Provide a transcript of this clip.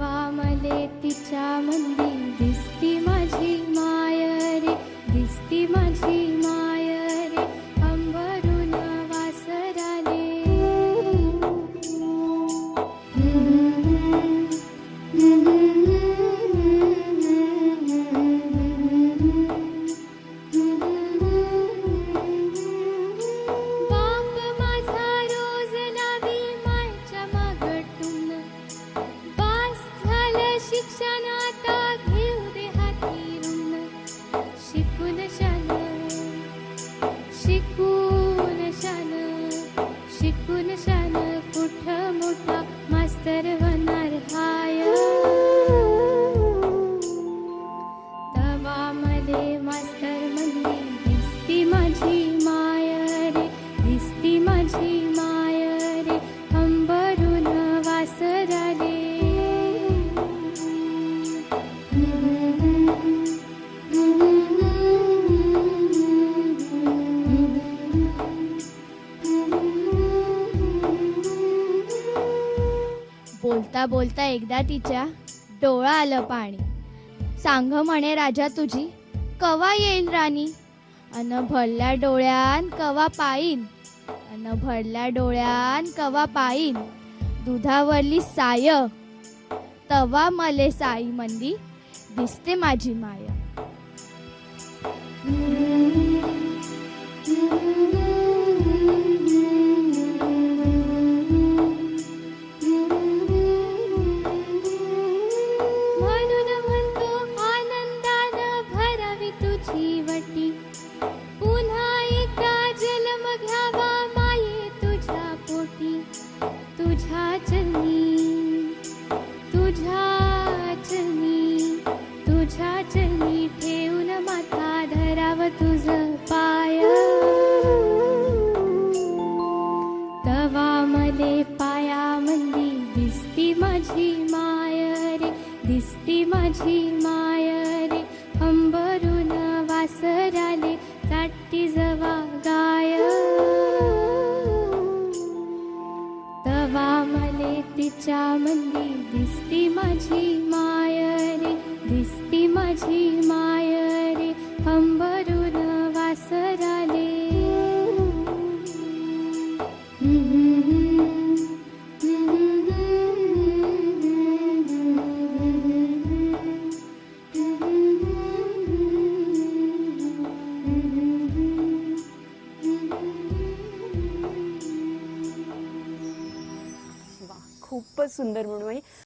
तवा मले तिच्या मंदी दिसती माझी माय रे, दिसती माझी माय रे, अंबरून वासराले. बाप माझा रोज लावी मायच्या मागटून, बास झालं शिक्षण आता घेऊ दे हातीरून. शिकून शान, शिकून शान, शिकून शान, कुठं मोठा मास्तर होणार हाय. तवा मले मास्तर म्हणली दिसती माझी माय रे, दिसती माझी माय रे, अंबरून वासराले. बोलता बोलता एकदा तिच्या डोळा आलं पाणी. सांग म्हणे राजा तुझी कवा येईल राणी. अन भरल्या डोळ्यान कवा पाईन, अन भरल्या डोळ्यान कवा पाईन, दुधावरली साय. तवा मले साई मंदी दिसते माझी माय. म्हणून म्हणतो आनंदानं भरावी तुझी वटी, पुन्हा एकदा जन्म घ्यावा माये तुझ्या पोटी. तुझ्या चरणी, तुझ्या चरणी, तुझ्या चरणी ठेवून माथा धराव तुझ पाय. तवा मले पाया मंदी दिसती माझी माय रे, दिसती माझी माय रे, अंबरून वासराले चाटती जवा गाय. तवा मले तिच्या मंदी दिसती माझी माय रे, दिसती माझी माय रे, अंबरून वासराले. खूपच सुंदर म्हणून